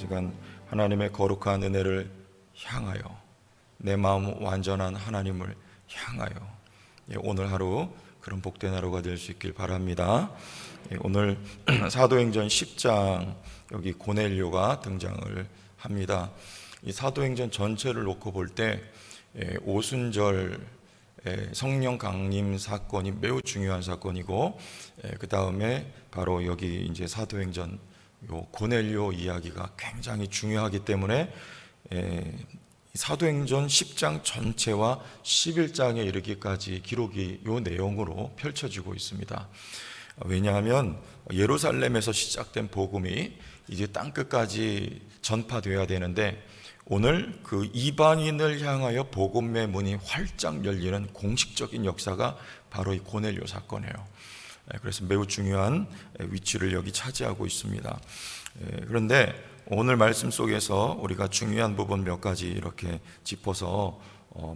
시간 하나님의 거룩한 은혜를 향하여, 내 마음 완전한 하나님을 향하여 오늘 하루 그런 복된 하루가 될 수 있길 바랍니다. 오늘 사도행전 10장 여기 고넬료가 등장을 합니다. 이 사도행전 전체를 놓고 볼 때 오순절 성령 강림 사건이 매우 중요한 사건이고, 그 다음에 바로 여기 이제 사도행전 요 고넬료 이야기가 굉장히 중요하기 때문에 사도행전 10장 전체와 11장에 이르기까지 기록이 요 내용으로 펼쳐지고 있습니다. 왜냐하면 예루살렘에서 시작된 복음이 이제 땅끝까지 전파되어야 되는데, 오늘 그 이방인을 향하여 복음의 문이 활짝 열리는 공식적인 역사가 바로 이 고넬료 사건이에요. 그래서 매우 중요한 위치를 여기 차지하고 있습니다. 그런데 오늘 말씀 속에서 우리가 중요한 부분 몇 가지 이렇게 짚어서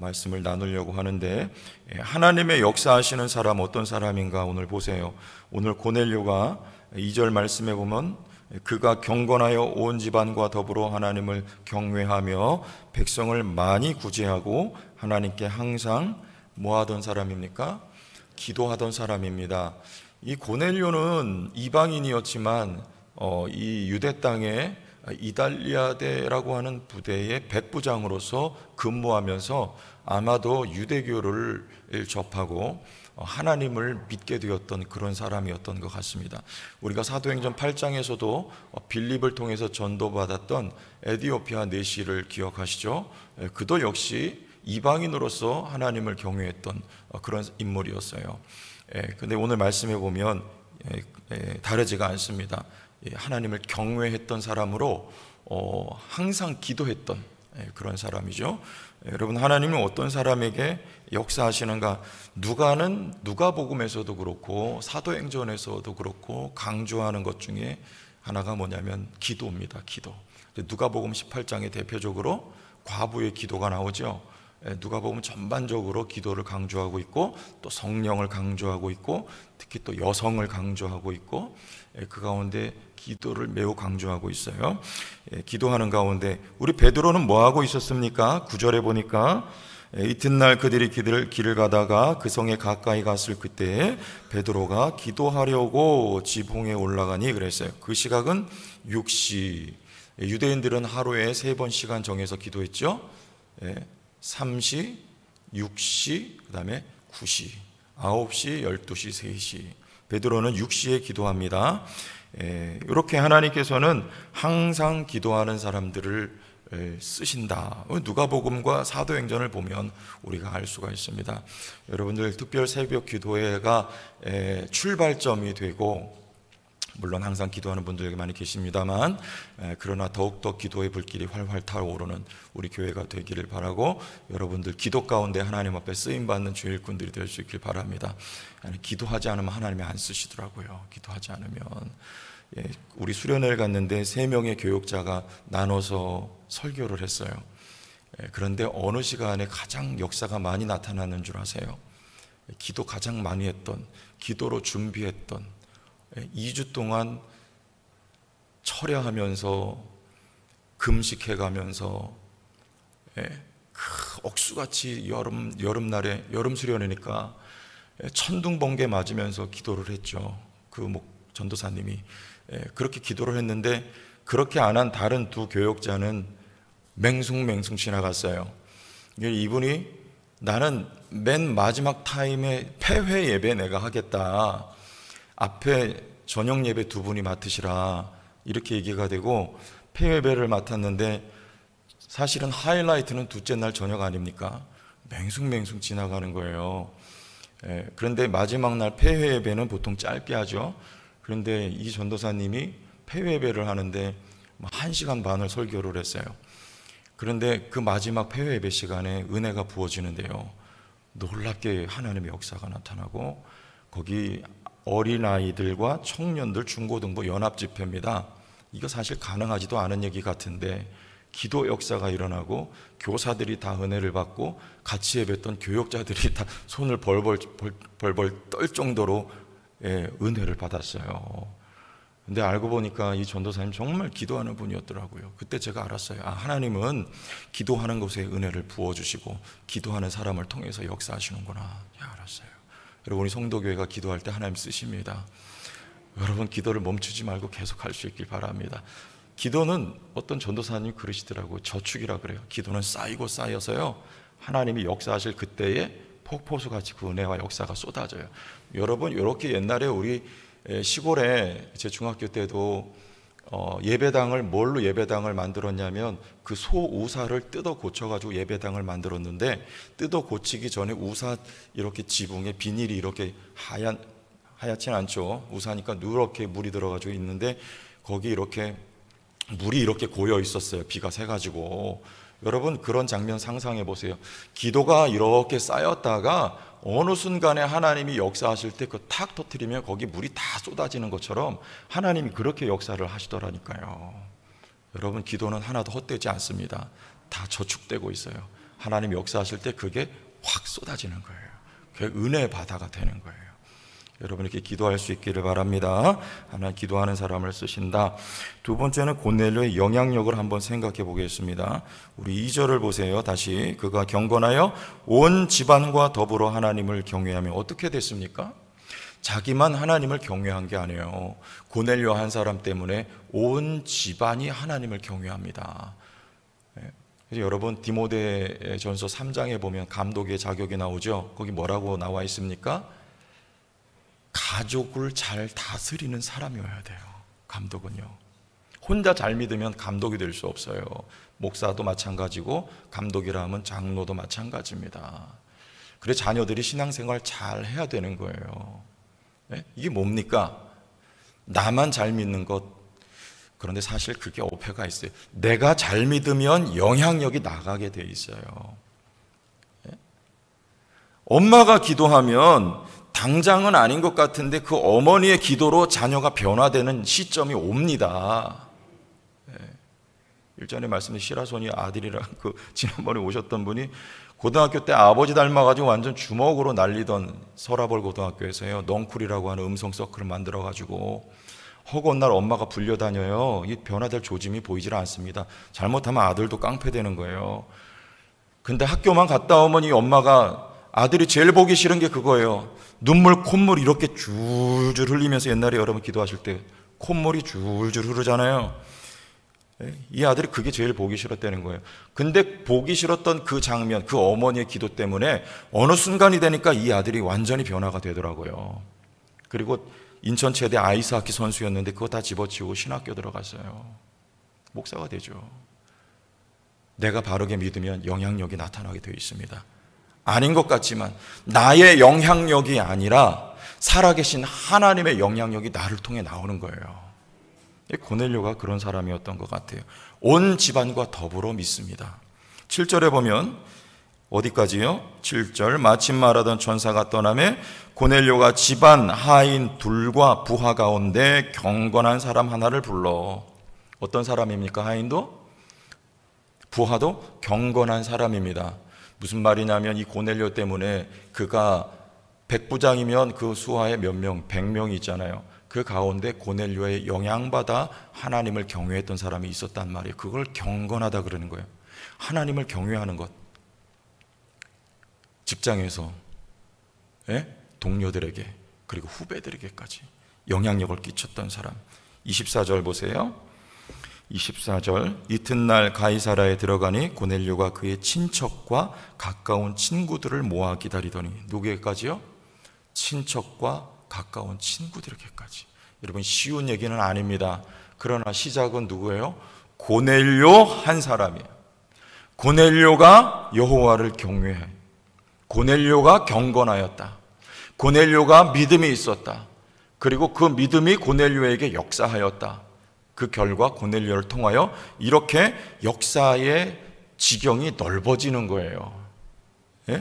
말씀을 나누려고 하는데, 하나님의 역사하시는 사람 어떤 사람인가 오늘 보세요. 오늘 고넬료가 2절 말씀에 보면 그가 경건하여 온 집안과 더불어 하나님을 경외하며 백성을 많이 구제하고 하나님께 항상 뭐 하던 사람입니까? 기도하던 사람입니다. 이 고넬료는 이방인이었지만 이 유대 땅에 이달리아대라고 하는 부대의 백부장으로서 근무하면서 아마도 유대교를 접하고 하나님을 믿게 되었던 그런 사람이었던 것 같습니다. 우리가 사도행전 8장에서도 빌립을 통해서 전도받았던 에디오피아 내시를 기억하시죠? 그도 역시 이방인으로서 하나님을 경외했던 그런 인물이었어요. 근데 오늘 말씀해 보면 다르지가 않습니다. 하나님을 경외했던 사람으로 항상 기도했던 그런 사람이죠. 여러분, 하나님은 어떤 사람에게 역사하시는가? 누가는 누가복음에서도 그렇고 사도행전에서도 그렇고 강조하는 것 중에 하나가 뭐냐면 기도입니다. 기도. 누가복음 18장에 대표적으로 과부의 기도가 나오죠. 누가복음 전반적으로 기도를 강조하고 있고, 또 성령을 강조하고 있고, 특히 또 여성을 강조하고 있고, 그 가운데 기도를 매우 강조하고 있어요. 기도하는 가운데 우리 베드로는 뭐 하고 있었습니까? 9절에 보니까 이튿날 그들이 길을 가다가 그 성에 가까이 갔을 그때 베드로가 기도하려고 지붕에 올라가니 그랬어요. 그 시각은 6시. 유대인들은 하루에 3번 시간 정해서 기도했죠. 3시, 6시, 그 다음에 9시, 9시, 12시, 3시. 베드로는 6시에 기도합니다. 이렇게 하나님께서는 항상 기도하는 사람들을 쓰신다. 누가복음과 사도행전을 보면 우리가 알 수가 있습니다. 여러분들 특별 새벽 기도회가 출발점이 되고, 물론 항상 기도하는 분들이 많이 계십니다만, 그러나 더욱더 기도의 불길이 활활 타오르는 우리 교회가 되기를 바라고, 여러분들 기도 가운데 하나님 앞에 쓰임받는 주일꾼들이 될 수 있길 바랍니다. 기도하지 않으면 하나님이 안 쓰시더라고요. 기도하지 않으면. 우리 수련회를 갔는데 3명의 교육자가 나눠서 설교를 했어요. 그런데 어느 시간에 가장 역사가 많이 나타나는 줄 아세요? 기도 가장 많이 했던, 기도로 준비했던 2주 동안 철야하면서 금식해가면서 억수같이 여름날에 여름 수련회니까 천둥번개 맞으면서 기도를 했죠. 그 전도사님이 그렇게 기도를 했는데, 그렇게 안 한 다른 2 교역자는 맹숭맹숭 지나갔어요. 이분이 나는 맨 마지막 타임에 폐회 예배 내가 하겠다, 앞에 저녁 예배 2분이 맡으시라, 이렇게 얘기가 되고 폐회 예배를 맡았는데, 사실은 하이라이트는 둘째 날 저녁 아닙니까? 맹숭맹숭 지나가는 거예요. 그런데 마지막 날 폐회 예배는 보통 짧게 하죠. 그런데 이 전도사님이 폐회 예배를 하는데 1시간 반을 설교를 했어요. 그런데 그 마지막 폐회 예배 시간에 은혜가 부어지는데요, 놀랍게 하나님의 역사가 나타나고, 거기 어린아이들과 청년들 중고등부 연합집회입니다. 이거 사실 가능하지도 않은 얘기 같은데 기도 역사가 일어나고, 교사들이 다 은혜를 받고, 같이 예배했던 교역자들이 다 손을 벌벌 떨 정도로 은혜를 받았어요. 근데 알고 보니까 이 전도사님 정말 기도하는 분이었더라고요. 그때 제가 알았어요. 하나님은 기도하는 곳에 은혜를 부어주시고 기도하는 사람을 통해서 역사하시는구나. 알았어요. 여러분, 우리 성도교회가 기도할 때 하나님 쓰십니다. 여러분, 기도를 멈추지 말고 계속 할 수 있길 바랍니다. 기도는 어떤 전도사님이 그러시더라고요. 저축이라 그래요. 기도는 쌓이고 쌓여서요, 하나님이 역사하실 그때에 폭포수같이 그 은혜와 역사가 쏟아져요. 여러분, 이렇게 옛날에 우리 시골에 제 중학교 때도 예배당을 뭘로 예배당을 만들었냐면 그 소 우사를 뜯어 고쳐가지고 예배당을 만들었는데, 뜯어 고치기 전에 우사 이렇게 지붕에 비닐이 이렇게 하얗진 않죠. 우사니까 누렇게 물이 들어가지고 있는데 거기 이렇게 물이 이렇게 고여 있었어요. 비가 새가지고. 여러분, 그런 장면 상상해 보세요. 기도가 이렇게 쌓였다가 어느 순간에 하나님이 역사하실 때 그 탁 터뜨리면 거기 물이 다 쏟아지는 것처럼 하나님이 그렇게 역사를 하시더라니까요. 여러분, 기도는 하나도 헛되지 않습니다. 다 저축되고 있어요. 하나님이 역사하실 때 그게 확 쏟아지는 거예요. 그게 은혜의 바다가 되는 거예요. 여러분, 이렇게 기도할 수 있기를 바랍니다. 하나님 기도하는 사람을 쓰신다. 두 번째는 고넬료의 영향력을 한번 생각해 보겠습니다. 우리 2절을 보세요. 다시. 그가 경건하여 온 집안과 더불어 하나님을 경외하며. 어떻게 됐습니까? 자기만 하나님을 경외한 게 아니에요. 고넬료 한 사람 때문에 온 집안이 하나님을 경외합니다. 그래서 여러분, 디모데전서 3장에 보면 감독의 자격이 나오죠. 거기 뭐라고 나와 있습니까? 가족을 잘 다스리는 사람이어야 돼요. 감독은요. 혼자 잘 믿으면 감독이 될 수 없어요. 목사도 마찬가지고 감독이라 하면 장로도 마찬가지입니다. 그래서 자녀들이 신앙생활 잘 해야 되는 거예요. 네? 이게 뭡니까? 나만 잘 믿는 것. 그런데 사실 그게 어폐가 있어요. 내가 잘 믿으면 영향력이 나가게 돼 있어요. 네? 엄마가 기도하면 당장은 아닌 것 같은데 그 어머니의 기도로 자녀가 변화되는 시점이 옵니다. 일전에 말씀드린 시라손이 아들이랑 지난번에 오셨던 분이 고등학교 때 아버지 닮아가지고 완전 주먹으로 날리던 서라벌 고등학교에서요, 넝쿨이라고 하는 음성 서클을 만들어가지고 허구한 날 엄마가 불려다녀요. 이 변화될 조짐이 보이질 않습니다. 잘못하면 아들도 깡패되는 거예요. 근데 학교만 갔다 오면 이 엄마가, 아들이 제일 보기 싫은 게 그거예요. 눈물, 콧물 이렇게 줄줄 흘리면서, 옛날에 여러분 기도하실 때 콧물이 줄줄 흐르잖아요. 이 아들이 그게 제일 보기 싫었다는 거예요. 근데 보기 싫었던 그 장면, 그 어머니의 기도 때문에 어느 순간이 되니까 이 아들이 완전히 변화가 되더라고요. 그리고 인천체대 아이스하키 선수였는데 그거 다 집어치우고 신학교 들어갔어요. 목사가 되죠. 내가 바르게 믿으면 영향력이 나타나게 되어 있습니다. 아닌 것 같지만 나의 영향력이 아니라 살아계신 하나님의 영향력이 나를 통해 나오는 거예요. 고넬료가 그런 사람이었던 것 같아요. 온 집안과 더불어 믿습니다. 7절에 보면 어디까지요? 7절. 마침 말하던 천사가 떠나매 고넬료가 집안 하인 둘과 부하 가운데 경건한 사람 하나를 불러. 어떤 사람입니까? 하인도? 부하도 경건한 사람입니다. 무슨 말이냐면 이 고넬료 때문에 그가 백부장이면 그 수하에 몇 명, 100명이 있잖아요. 그 가운데 고넬료의 영향받아 하나님을 경외했던 사람이 있었단 말이에요. 그걸 경건하다 그러는 거예요. 하나님을 경외하는 것. 직장에서, 동료들에게, 그리고 후배들에게까지 영향력을 끼쳤던 사람. 24절 보세요. 24절. 이튿날 가이사라에 들어가니 고넬료가 그의 친척과 가까운 친구들을 모아 기다리더니. 누구에게까지요? 친척과 가까운 친구들에게까지. 여러분, 쉬운 얘기는 아닙니다. 그러나 시작은 누구예요? 고넬료 한 사람이에요. 고넬료가 여호와를 경외해. 고넬료가 경건하였다. 고넬료가 믿음이 있었다. 그리고 그 믿음이 고넬료에게 역사하였다. 그 결과 고넬료를 통하여 이렇게 역사의 지경이 넓어지는 거예요.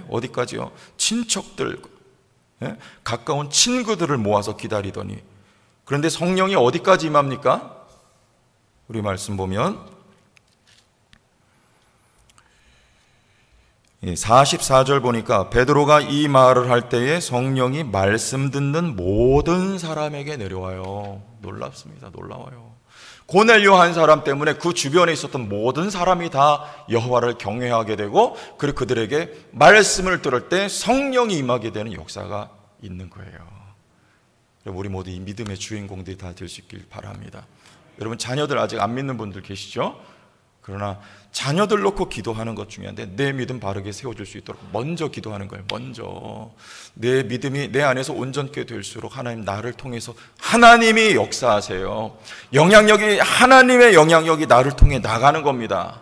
어디까지요? 친척들, 가까운 친구들을 모아서 기다리더니. 그런데 성령이 어디까지 임합니까? 우리 말씀 보면 44절 보니까 베드로가 이 말을 할 때에 성령이 말씀 듣는 모든 사람에게 내려와요. 놀랍습니다. 놀라워요. 고넬료 한 사람 때문에 그 주변에 있었던 모든 사람이 다 여호와를 경외하게 되고, 그리고 그들에게 말씀을 들을 때 성령이 임하게 되는 역사가 있는 거예요. 우리 모두 이 믿음의 주인공들이 다 될 수 있길 바랍니다. 여러분, 자녀들 아직 안 믿는 분들 계시죠? 그러나 자녀들 놓고 기도하는 것 중요한데, 내 믿음 바르게 세워줄 수 있도록 먼저 기도하는 거예요. 먼저 내 믿음이 내 안에서 온전케 될수록 하나님 나를 통해서 하나님이 역사하세요. 영향력이, 하나님의 영향력이 나를 통해 나가는 겁니다.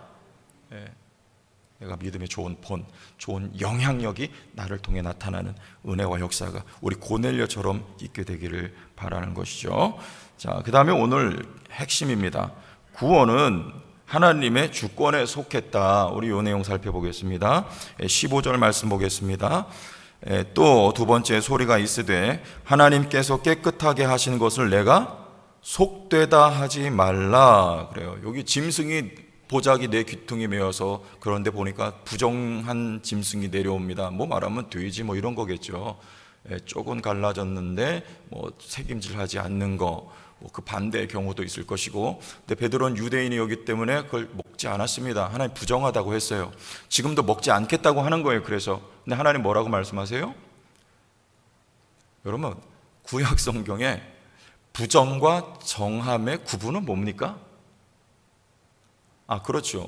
내가 믿음의 좋은 본, 좋은 영향력이 나를 통해 나타나는 은혜와 역사가 우리 고넬료처럼 있게 되기를 바라는 것이죠. 자, 그 다음에 오늘 핵심입니다. 구원은 하나님의 주권에 속했다. 우리 이 내용 살펴보겠습니다. 15절 말씀 보겠습니다. 또 두 번째 소리가 있으되 하나님께서 깨끗하게 하신 것을 내가 속되다 하지 말라. 그래요. 여기 짐승이, 보자기 내 귀퉁이 메어서, 그런데 보니까 부정한 짐승이 내려옵니다. 뭐 말하면 돼지 뭐 이런 거겠죠. 쪽은 갈라졌는데 뭐 책임질하지 않는 거, 그 반대의 경우도 있을 것이고, 근데 베드로는 유대인이었기 때문에 그걸 먹지 않았습니다. 하나님 부정하다고 했어요. 지금도 먹지 않겠다고 하는 거예요. 그래서 근데 하나님 뭐라고 말씀하세요? 여러분, 구약 성경에 부정과 정함의 구분은 뭡니까? 그렇죠.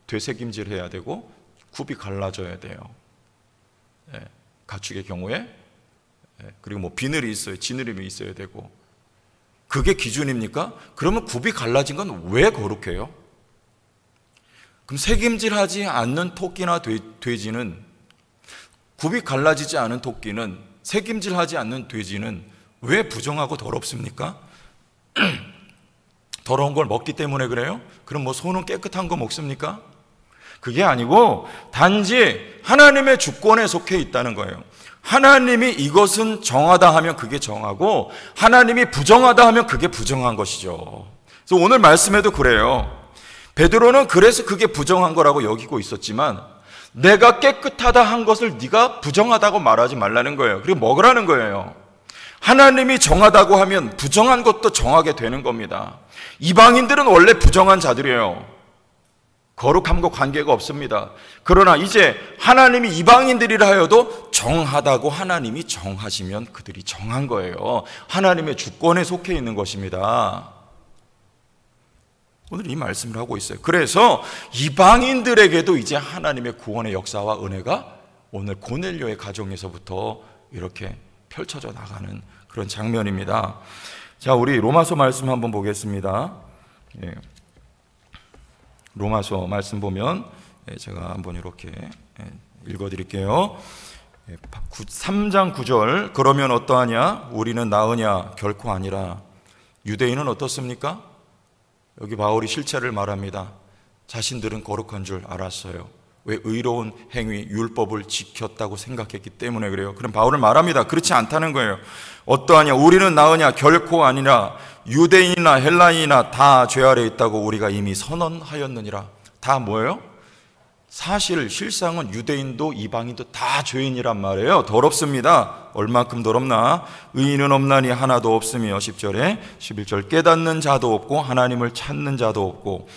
되새김질해야 되고 굽이 갈라져야 돼요. 가축의 경우에. 그리고 뭐 비늘이 있어요. 지느러미 있어야 되고. 그게 기준입니까? 그러면 굽이 갈라진 건 왜 거룩해요? 그럼 새김질하지 않는 토끼나 돼지는, 굽이 갈라지지 않은 토끼는, 새김질하지 않는 돼지는 왜 부정하고 더럽습니까? 더러운 걸 먹기 때문에 그래요? 그럼 뭐 소는 깨끗한 거 먹습니까? 그게 아니고 단지 하나님의 주권에 속해 있다는 거예요. 하나님이 이것은 정하다 하면 그게 정하고, 하나님이 부정하다 하면 그게 부정한 것이죠. 그래서 오늘 말씀에도 그래요. 베드로는 그래서 그게 부정한 거라고 여기고 있었지만, 내가 깨끗하다 한 것을 네가 부정하다고 말하지 말라는 거예요. 그리고 먹으라는 거예요. 하나님이 정하다고 하면 부정한 것도 정하게 되는 겁니다. 이방인들은 원래 부정한 자들이에요. 거룩함과 관계가 없습니다. 그러나 이제 하나님이 이방인들이라 하여도 정하다고 하나님이 정하시면 그들이 정한 거예요. 하나님의 주권에 속해 있는 것입니다. 오늘 이 말씀을 하고 있어요. 그래서 이방인들에게도 이제 하나님의 구원의 역사와 은혜가 오늘 고넬료의 가정에서부터 이렇게 펼쳐져 나가는 그런 장면입니다. 자, 우리 로마서 말씀 한번 보겠습니다. 로마서 말씀 보면 제가 한번 이렇게 읽어드릴게요. 3장 9절, 그러면 어떠하냐? 우리는 나으냐? 결코 아니라. 유대인은 어떻습니까? 여기 바울이 실체를 말합니다. 자신들은 거룩한 줄 알았어요. 왜? 의로운 행위, 율법을 지켰다고 생각했기 때문에 그래요. 그럼 바울은 말합니다. 그렇지 않다는 거예요. 어떠하냐? 우리는 나으냐? 결코 아니라. 유대인이나 헬라인이나 다 죄 아래 있다고 우리가 이미 선언하였느니라. 다 뭐예요? 사실 실상은 유대인도 이방인도 다 죄인이란 말이에요. 더럽습니다. 얼만큼 더럽나? 의인은 없나니 하나도 없으며 10절에 11절 깨닫는 자도 없고 하나님을 찾는 자도 없고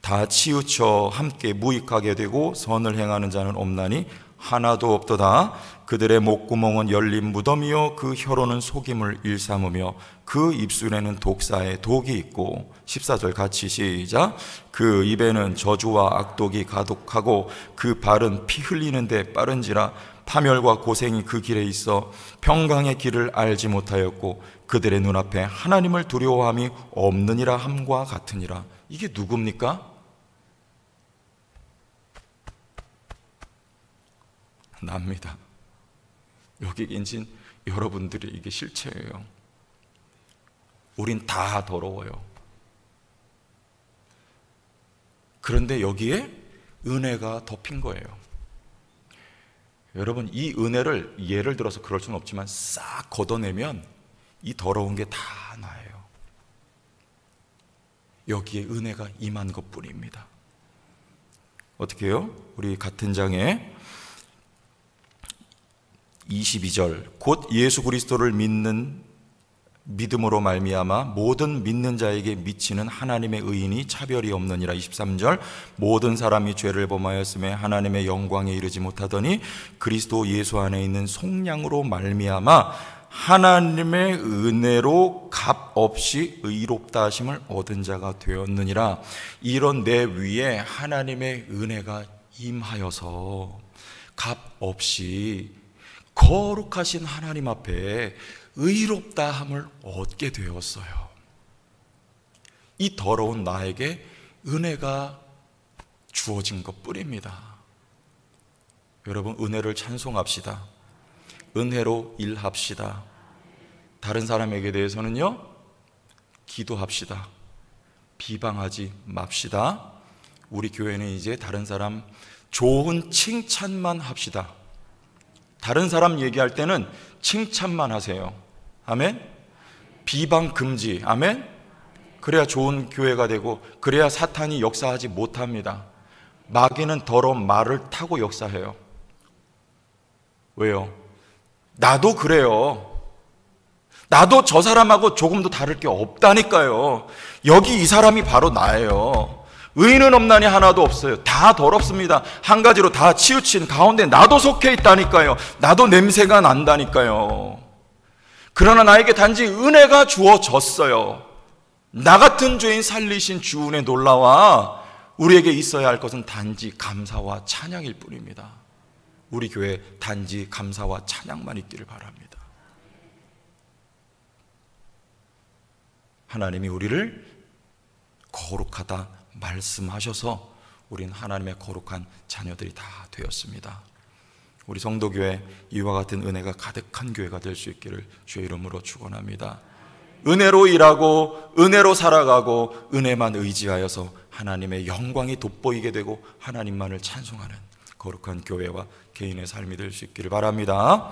다 치우쳐 함께 무익하게 되고 선을 행하는 자는 없나니 하나도 없도다. 그들의 목구멍은 열린 무덤이요 그 혀로는 속임을 일삼으며 그 입술에는 독사의 독이 있고 14절 같이 시작. 그 입에는 저주와 악독이 가득하고 그 발은 피 흘리는 데 빠른지라 파멸과 고생이 그 길에 있어 평강의 길을 알지 못하였고 그들의 눈앞에 하나님을 두려워함이 없느니라 함과 같으니라. 이게 누굽니까? 납니다. 여기 계신 여러분들이 이게 실체예요. 우린 다 더러워요. 그런데 여기에 은혜가 덮인 거예요. 여러분, 이 은혜를 예를 들어서 그럴 수는 없지만 싹 걷어내면 이 더러운 게 다 나예요. 여기에 은혜가 임한 것뿐입니다. 어떻게 해요? 우리 같은 장에 22절 곧 예수 그리스도를 믿음으로 말미암아 모든 믿는 자에게 미치는 하나님의 의인이 차별이 없느니라. 23절 모든 사람이 죄를 범하였음에 하나님의 영광에 이르지 못하더니 그리스도 예수 안에 있는 속량으로 말미암아 하나님의 은혜로 값 없이 의롭다 하심을 얻은 자가 되었느니라. 이런 내 위에 하나님의 은혜가 임하여서 값 없이 거룩하신 하나님 앞에 의롭다함을 얻게 되었어요. 이 더러운 나에게 은혜가 주어진 것뿐입니다. 여러분, 은혜를 찬송합시다. 은혜로 일합시다. 다른 사람에게 대해서는요, 기도합시다. 비방하지 맙시다. 우리 교회는 이제 다른 사람 좋은 칭찬만 합시다. 다른 사람 얘기할 때는 칭찬만 하세요. 아멘? 비방 금지. 아멘? 그래야 좋은 교회가 되고, 그래야 사탄이 역사하지 못합니다. 마귀는 더러운 말을 타고 역사해요. 왜요? 나도 그래요. 나도 저 사람하고 조금도 다를 게 없다니까요. 여기 이 사람이 바로 나예요. 의인은 없나니 하나도 없어요. 다 더럽습니다. 한 가지로 다 치우친 가운데 나도 속해 있다니까요. 나도 냄새가 난다니까요. 그러나 나에게 단지 은혜가 주어졌어요. 나 같은 죄인 살리신 주 은혜 놀라와 우리에게 있어야 할 것은 단지 감사와 찬양일 뿐입니다. 우리 교회 단지 감사와 찬양만 있기를 바랍니다. 하나님이 우리를 거룩하다 말씀하셔서 우린 하나님의 거룩한 자녀들이 다 되었습니다. 우리 성도교회 이와 같은 은혜가 가득한 교회가 될 수 있기를 주의 이름으로 축원합니다. 은혜로 일하고 은혜로 살아가고 은혜만 의지하여서 하나님의 영광이 돋보이게 되고 하나님만을 찬송하는 거룩한 교회와 개인의 삶이 될 수 있기를 바랍니다.